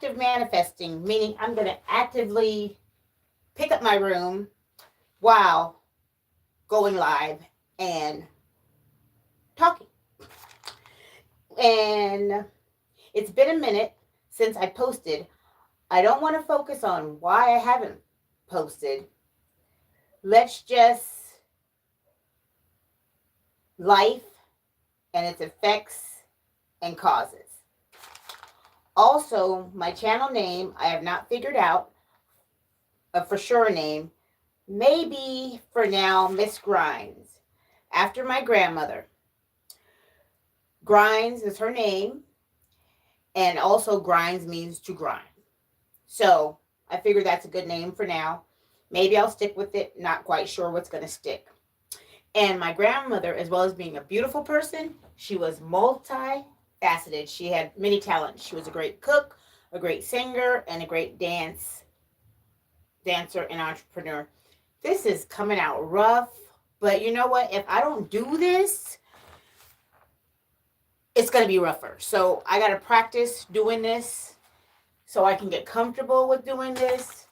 active manifesting, meaning I'm going to actively pick up my room while going live and talking. And it's been a minute since I posted. I don't want to focus on why I haven't posted. Let's just life and its effects and causes. Also, my channel name, I have not figured out a for sure name. Maybe for now, Miss Grinds, after my grandmother. Grinds is her name, and also grinds means to grind. So I figured that's a good name for now. Maybe I'll stick with it. Not quite sure what's going to stick. And my grandmother, as well as being a beautiful person, she was multifaceted. She had many talents. She was a great cook, a great singer, and a great dancer and entrepreneur. This is coming out rough, but you know what? If I don't do this, it's going to be rougher. So I got to practice doing this so I can get comfortable with doing this.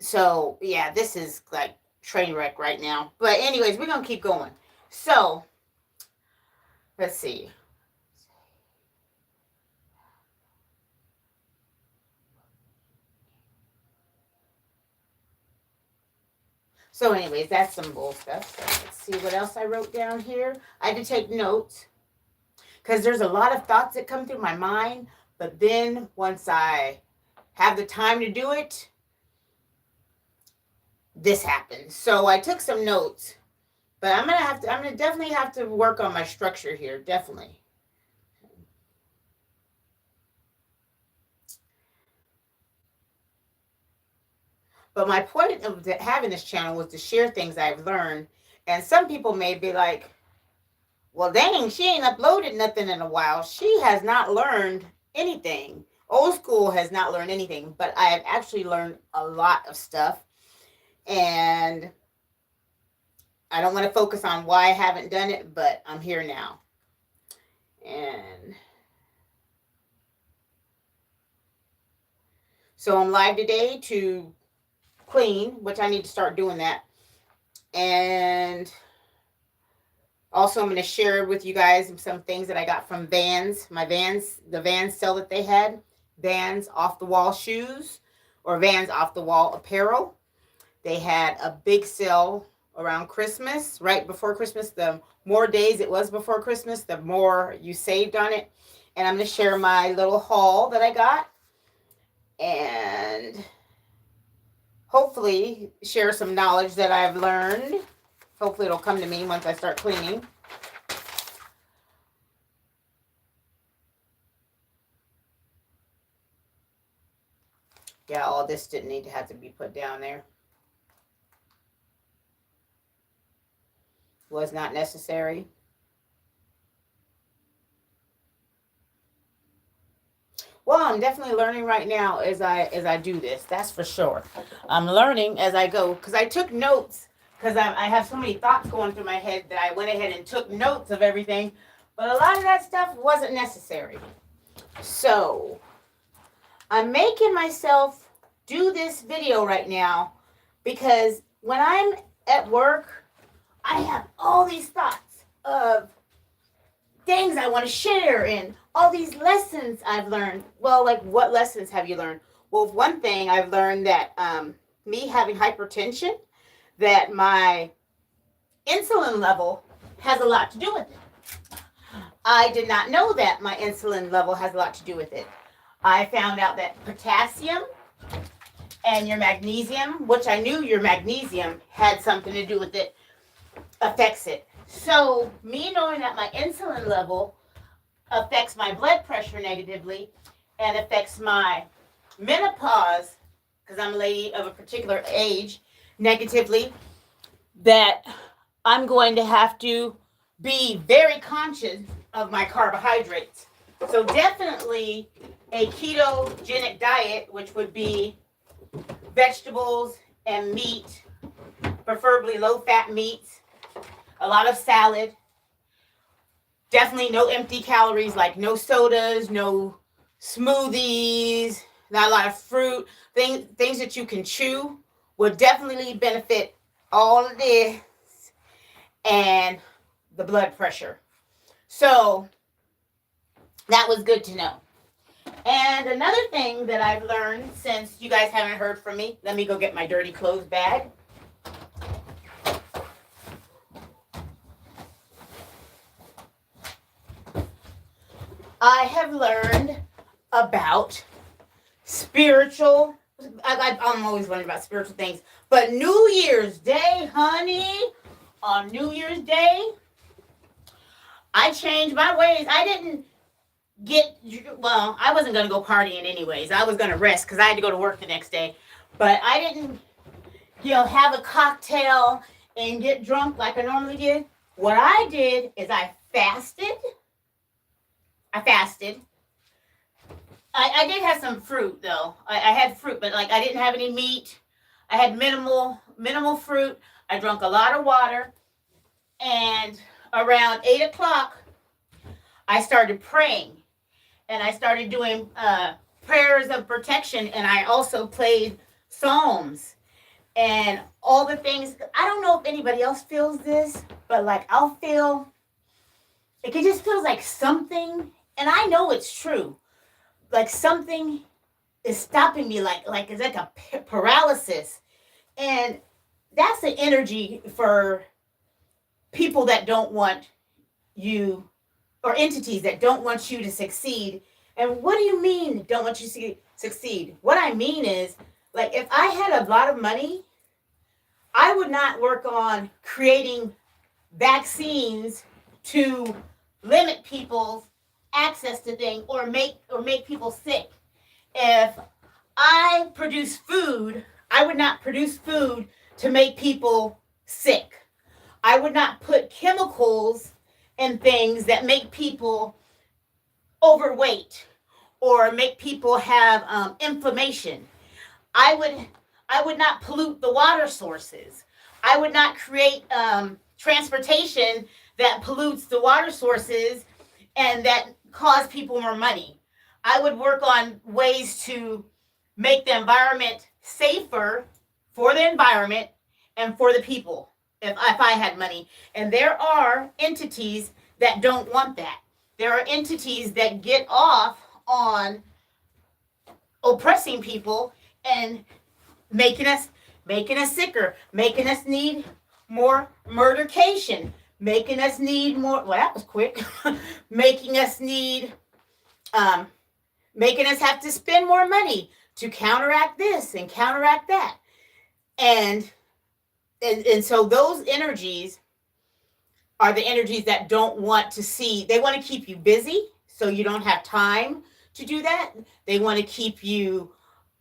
So yeah, this is like train wreck right now. But anyways, we're going to keep going. So let's see. So anyways, that's some bull stuff. So let's see what else I wrote down here. I had to take notes because there's a lot of thoughts that come through my mind. But then once I have the time to do it, this happens. So I took some notes, but I'm gonna definitely have to work on my structure here. Definitely. But my point of having this channel was to share things I've learned. And some people may be like, well, dang, she ain't uploaded nothing in a while. She has not learned anything. Old school has not learned anything, but I have actually learned a lot of stuff. And I don't want to focus on why I haven't done it, but I'm here now. And so I'm live today to clean, which I need to start doing that. And also I'm going to share with you guys some things that I got from Vans. The Vans sale that they had. Vans off the wall shoes or Vans off the wall apparel. They had a big sale around Christmas, right before Christmas. The more days it was before Christmas, the more you saved on it. And I'm going to share my little haul that I got. And hopefully share some knowledge that I've learned. Hopefully it'll come to me once I start cleaning. Yeah, all this didn't need to have to be put down there. Was not necessary. Well, I'm definitely learning right now as I do this. That's for sure. I'm learning as I go because I took notes because I have so many thoughts going through my head that I went ahead and took notes of everything. But a lot of that stuff wasn't necessary. So I'm making myself do this video right now because when I'm at work, I have all these thoughts of things I want to share and all these lessons I've learned. Well, like what lessons have you learned? Well, one thing I've learned that me having hypertension, that my insulin level has a lot to do with it. I did not know that my insulin level has a lot to do with it. I found out that potassium and your magnesium, which I knew your magnesium had something to do with it, affects it. So me knowing that my insulin level affects my blood pressure negatively and affects my menopause, because I'm a lady of a particular age, negatively, that I'm going to have to be very conscious of my carbohydrates. So definitely a ketogenic diet, which would be vegetables and meat, preferably low-fat meats, a lot of salad, definitely no empty calories, like no sodas, no smoothies, not a lot of fruit, things that you can chew will definitely benefit all of this and the blood pressure. So that was good to know. And another thing that I've learned, since you guys haven't heard from me, let me go get my dirty clothes bag. I have learned about spiritual, I'm always learning about spiritual things, but New Year's Day, honey, on New Year's Day, I changed my ways. I didn't I wasn't going to go partying anyways. I was going to rest because I had to go to work the next day. But I didn't, have a cocktail and get drunk like I normally did. What I did is I fasted. I did have some fruit though. I had fruit, but like I didn't have any meat. I had minimal fruit. I drank a lot of water. And around 8 o'clock, I started praying. And I started doing prayers of protection. And I also played Psalms. And all the things. I don't know if anybody else feels this, but like I'll feel, it just feels like something. And I know it's true. Like something is stopping me, like it's like a paralysis. And that's the energy for people that don't want you, or entities that don't want you to succeed. And what do you mean don't want you to succeed? What I mean is, like, if I had a lot of money, I would not work on creating vaccines to limit people's access to things or make people sick. If I produce food, I would not produce food to make people sick. I would not put chemicals in things that make people overweight or make people have inflammation. I would not pollute the water sources. I would not create transportation that pollutes the water sources and that cause people more money. I would work on ways to make the environment safer for the environment and for the people if I had money. And there are entities that don't want that. There are entities that get off on oppressing people and making us sicker, making us need more murdercation, making us need more, well, that was quick, making us have to spend more money to counteract this and counteract that. And so those energies are the energies that don't want to see, they want to keep you busy so you don't have time to do that. They want to keep you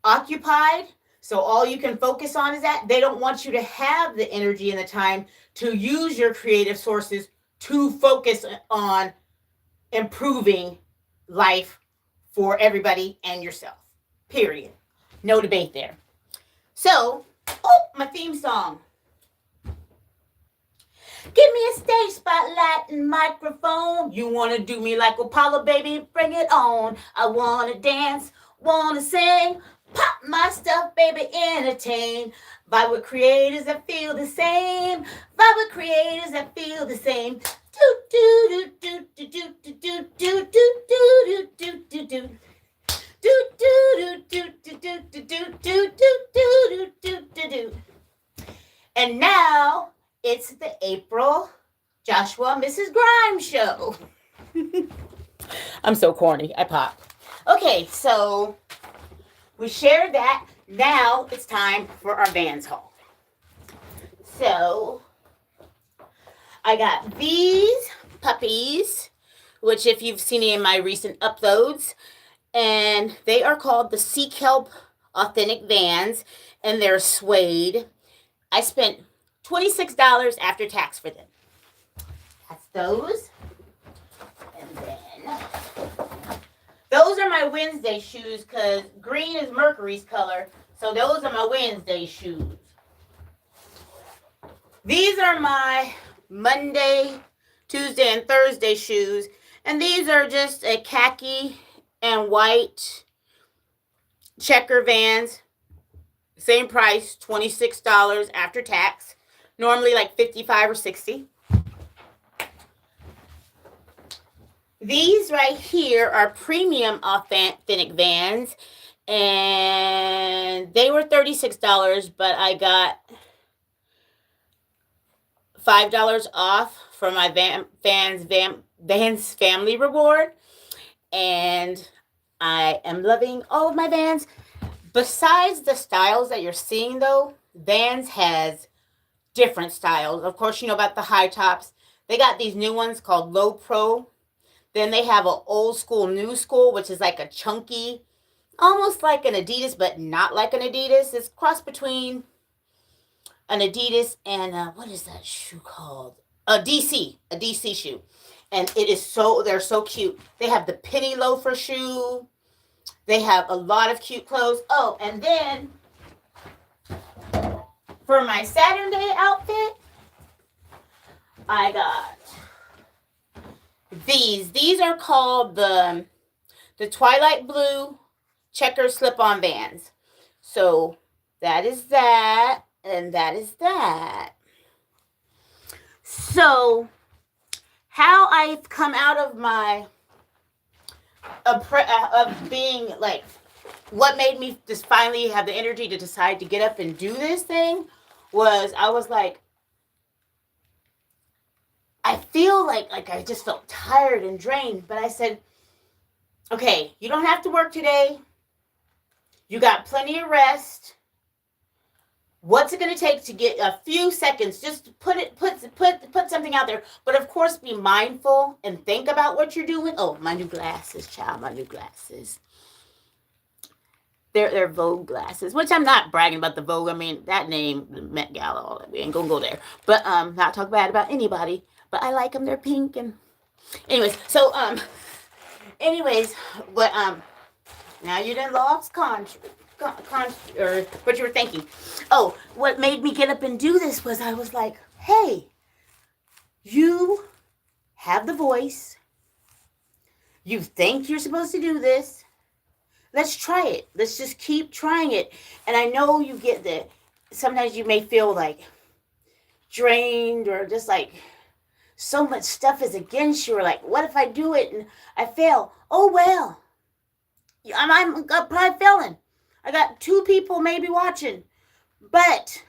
occupied so all you can focus on is that. They don't want you to have the energy and the time to use your creative sources to focus on improving life for everybody and yourself. Period. No debate there. So, my theme song. Give me a stage spotlight and microphone. You want to do me like Apollo, baby? Bring it on. I want to dance, want to sing. Pop my stuff, baby, entertain. Vibe with creators that feel the same. Vibe with creators that feel the same. Do do do do do do do do do do do do do. Do do do do do do do do do do do do do. And now it's the April Joshua Mrs. Grimes show. I'm so corny. I pop. Okay, so we shared that. Now it's time for our Vans haul. So I got these puppies, which if you've seen any of my recent uploads, and they are called the Sea Kelp Authentic Vans, and they're suede. I spent $26 after tax for them. That's those. And then those are my Wednesday shoes because green is Mercury's color. So those are my Wednesday shoes. These are my Monday, Tuesday, and Thursday shoes. And these are just a khaki and white checker Vans. Same price, $26 after tax. Normally like 55 or 60. These right here are premium authentic Vans, and they were $36, but I got $5 off for my Vans family reward, and I am loving all of my Vans. Besides the styles that you're seeing, though, Vans has different styles. Of course, you know about the high tops. They got these new ones called Low Pro. Then they have an old school, new school, which is like a chunky, almost like an Adidas, but not like an Adidas. It's cross between an Adidas and what is that shoe called? A DC shoe. And they're so cute. They have the penny loafer shoe. They have a lot of cute clothes. Oh, and then for my Saturday outfit, I got these. These are called the Twilight Blue checker slip-on Vans. So that is that, and that is that. So how I've come out of my of being like, what made me just finally have the energy to decide to get up and do this thing was I was like, I feel like I just felt tired and drained, but I said, okay, you don't have to work today. You got plenty of rest. What's it going to take to get a few seconds? Just put something out there. But of course, be mindful and think about what you're doing. Oh, my new glasses, child, my new glasses. They're Vogue glasses, which I'm not bragging about the Vogue. I mean, that name, the Met Gala, all that. We ain't gonna go there. But not talk bad about anybody. But I like them. They're pink and anyways. So but now you done lost or what you were thinking. Oh, what made me get up and do this was I was like, hey, you have the voice. You think you're supposed to do this. Let's try it. Let's just keep trying it. And I know you get sometimes you may feel like drained or just like so much stuff is against you, or like, what if I do it and I fail? Oh, well, I'm probably failing. I got 2 people maybe watching, but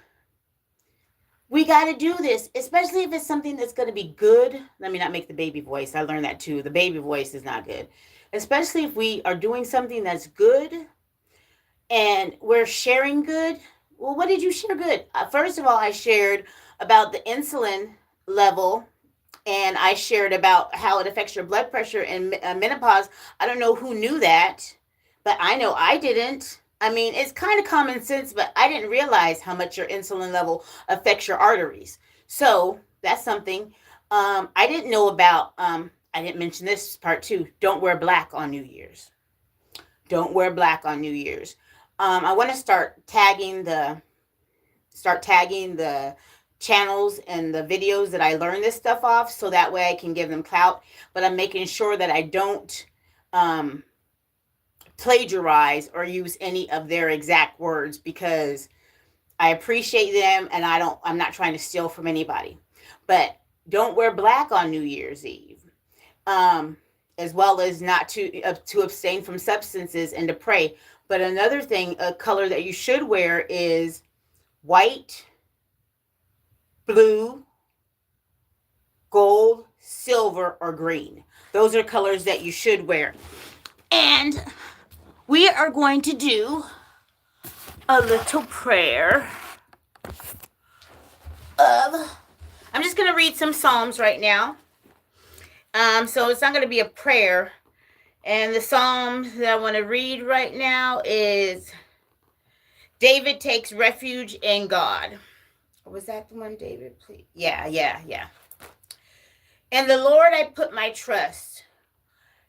we got to do this, especially if it's something that's going to be good. Let me not make the baby voice. I learned that too. The baby voice is not good, especially if we are doing something that's good and we're sharing good. Well, what did you share good? First of all, I shared about the insulin level, and I shared about how it affects your blood pressure and menopause. I don't know who knew that, but I know I didn't. I mean, it's kind of common sense, but I didn't realize how much your insulin level affects your arteries. So that's something I didn't know about. I didn't mention this part too. Don't wear black on New Year's. Don't wear black on New Year's. I want to start tagging the channels and the videos that I learn this stuff off, so that way I can give them clout. But I'm making sure that I don't plagiarize or use any of their exact words, because I appreciate them and I'm not trying to steal from anybody. But don't wear black on New Year's Eve, as well as not to abstain from substances and to pray. But another thing, a color that you should wear is white, blue, gold, silver, or green. Those are colors that you should wear. And we are going to do a little prayer I'm just going to read some Psalms right now. So it's not going to be a prayer. And the Psalm that I want to read right now is David takes refuge in God. Was that the one, David? Please. Yeah. In the Lord I put my trust.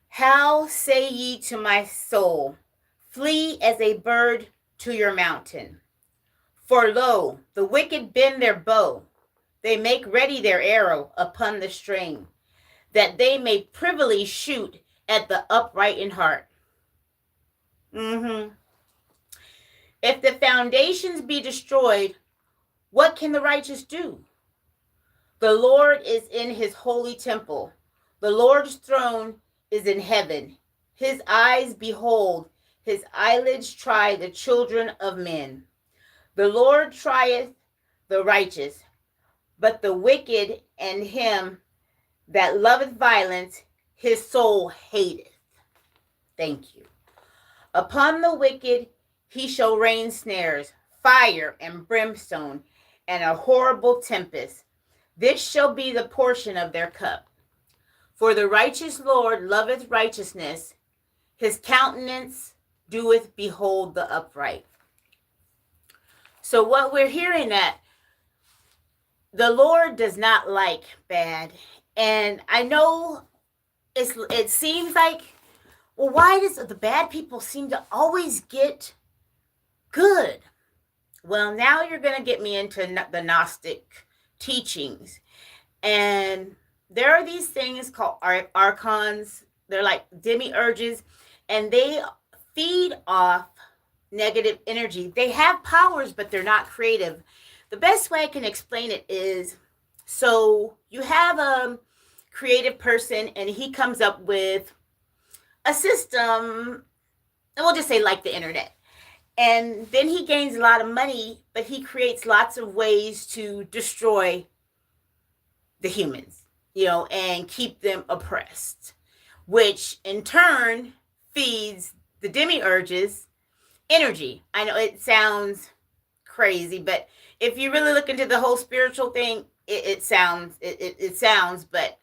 How say ye to my soul, flee as a bird to your mountain? For lo, the wicked bend their bow. They make ready their arrow upon the string, that they may privily shoot at the upright in heart. Mm-hmm. If the foundations be destroyed, what can the righteous do? The Lord is in his holy temple. The Lord's throne is in heaven. His eyes behold, his eyelids try the children of men. The Lord trieth the righteous, but the wicked and him that loveth violence, his soul hateth. Thank you. Upon the wicked he shall rain snares, fire and brimstone, and a horrible tempest. This shall be the portion of their cup. For the righteous Lord loveth righteousness, his countenance doeth behold the upright. So what we're hearing that the Lord does not like bad. And I know it seems like, well, why does the bad people seem to always get good? Well, now you're going to get me into the Gnostic teachings. And there are these things called archons. They're like demiurges, and they feed off negative energy. They have powers, but they're not creative. The best way I can explain it is, so you have a creative person and he comes up with a system, and we'll just say like the internet. And then he gains a lot of money, but he creates lots of ways to destroy the humans, and keep them oppressed, which in turn feeds the demiurges energy. I know it sounds crazy, but if you really look into the whole spiritual thing, it sounds, but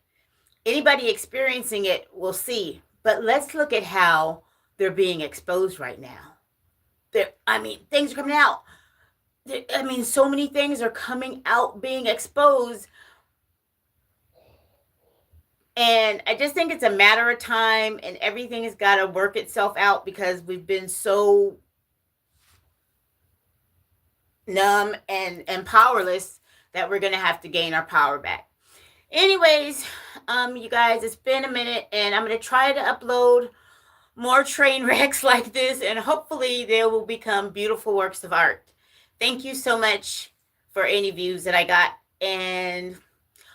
anybody experiencing it will see. But let's look at how they're being exposed right now. Things are coming out. So many things are coming out, being exposed. And I just think it's a matter of time, and everything has got to work itself out because we've been so numb and powerless that we're going to have to gain our power back. Anyways, you guys, it's been a minute, and I'm going to try to upload more train wrecks like this, and hopefully they will become beautiful works of art. Thank you so much for any views that I got, and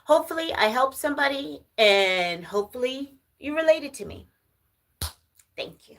hopefully I helped somebody, and hopefully you related to me. Thank you.